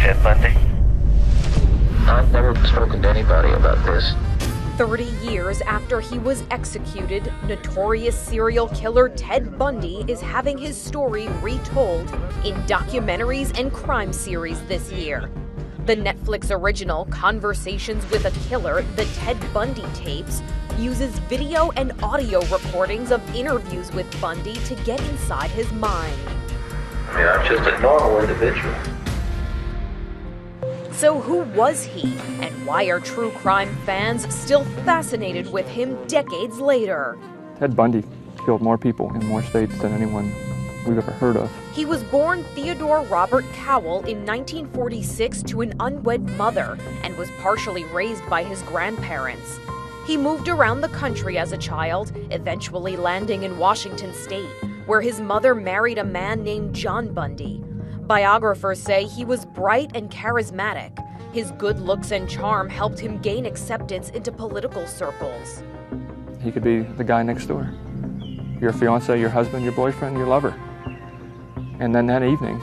Ted Bundy? I've never spoken to anybody about this. 30 years after he was executed, notorious serial killer Ted Bundy is having his story retold in documentaries and crime series this year. The Netflix original Conversations with a Killer, the Ted Bundy tapes, uses video and audio recordings of interviews with Bundy to get inside his mind. I mean, I'm just a normal individual. So who was he, and why are true crime fans still fascinated with him decades later? Ted Bundy killed more people in more states than anyone we've ever heard of. He was born Theodore Robert Cowell in 1946 to an unwed mother and was partially raised by his grandparents. He moved around the country as a child, eventually landing in Washington state, where his mother married a man named John Bundy. Biographers say he was bright and charismatic. His good looks and charm helped him gain acceptance into political circles. He could be the guy next door. Your fiance, your husband, your boyfriend, your lover. And then that evening,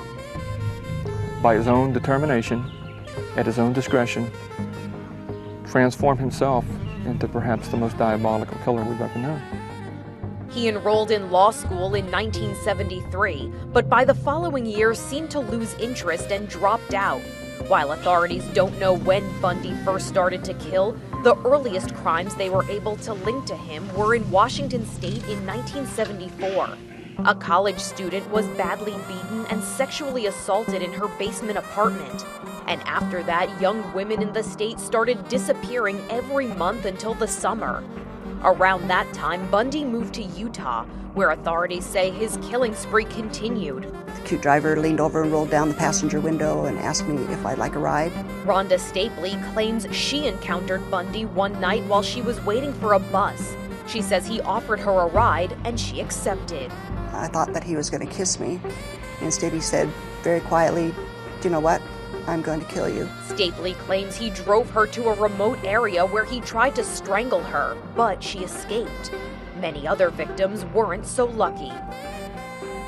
by his own determination, at his own discretion, transform himself into perhaps the most diabolical killer we've ever known. He enrolled in law school in 1973, but by the following year seemed to lose interest and dropped out. While authorities don't know when Bundy first started to kill, the earliest crimes they were able to link to him were in Washington state in 1974. A college student was badly beaten and sexually assaulted in her basement apartment. And after that, young women in the state started disappearing every month until the summer. Around that time, Bundy moved to Utah, where authorities say his killing spree continued. The cute driver leaned over and rolled down the passenger window and asked me if I'd like a ride. Rhonda Stapley claims she encountered Bundy one night while she was waiting for a bus. She says he offered her a ride and she accepted. I thought that he was going to kiss me. Instead, he said very quietly, "Do you know what? I'm going to kill you." Stapley claims he drove her to a remote area where he tried to strangle her, but she escaped. Many other victims weren't so lucky.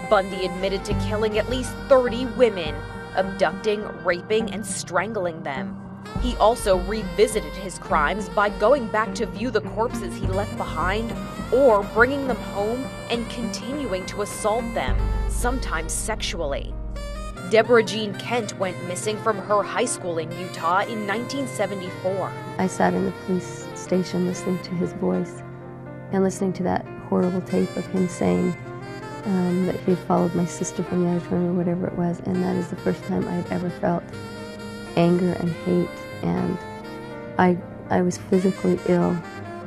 Bundy admitted to killing at least 30 women, abducting, raping, and strangling them. He also revisited his crimes by going back to view the corpses he left behind or bringing them home and continuing to assault them, sometimes sexually. Deborah Jean Kent went missing from her high school in Utah in 1974. I sat in the police station listening to his voice and listening to that horrible tape of him saying that he had followed my sister from the auditorium or whatever it was, and that is the first time I had ever felt anger and hate, and I was physically ill.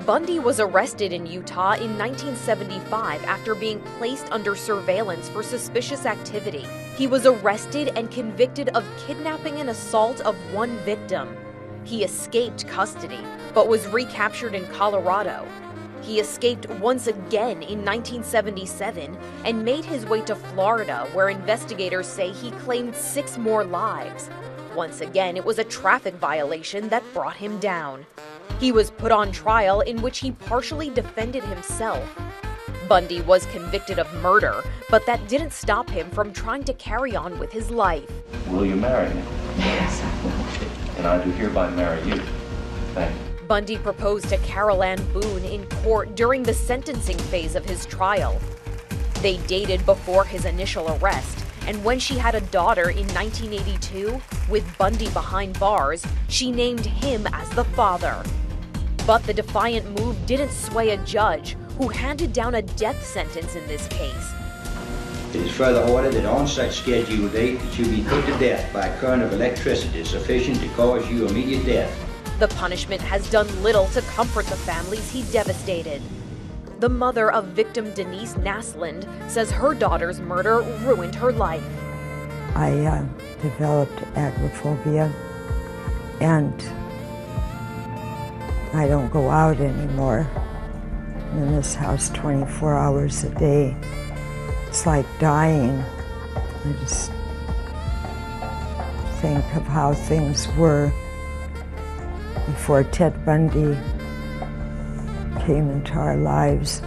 Bundy was arrested in Utah in 1975 after being placed under surveillance for suspicious activity. He was arrested and convicted of kidnapping and assault of one victim. He escaped custody, but was recaptured in Colorado. He escaped once again in 1977 and made his way to Florida, where investigators say he claimed 6 more lives. Once again, it was a traffic violation that brought him down. He was put on trial in which he partially defended himself. Bundy was convicted of murder, but that didn't stop him from trying to carry on with his life. Will you marry me? Yes, I will. And I do hereby marry you. Thank you. Bundy proposed to Carol Ann Boone in court during the sentencing phase of his trial. They dated before his initial arrest, and when she had a daughter in 1982, with Bundy behind bars, she named him as the father. But the defiant move didn't sway a judge, who handed down a death sentence in this case. It is further ordered that on such scheduled date that you be put to death by a current of electricity sufficient to cause you immediate death. The punishment has done little to comfort the families he devastated. The mother of victim Denise Naslund says her daughter's murder ruined her life. I developed agoraphobia, and I don't go out anymore. I'm in this house 24 hours a day. It's like dying. I just think of how things were before Ted Bundy came into our lives.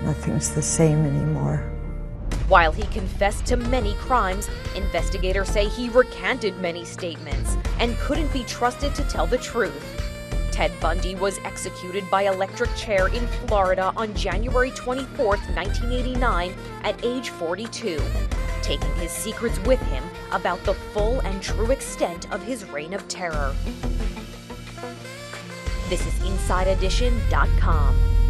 Nothing's the same anymore. While he confessed to many crimes, investigators say he recanted many statements and couldn't be trusted to tell the truth. Ted Bundy was executed by electric chair in Florida on January 24, 1989, at age 42, taking his secrets with him about the full and true extent of his reign of terror. This is InsideEdition.com.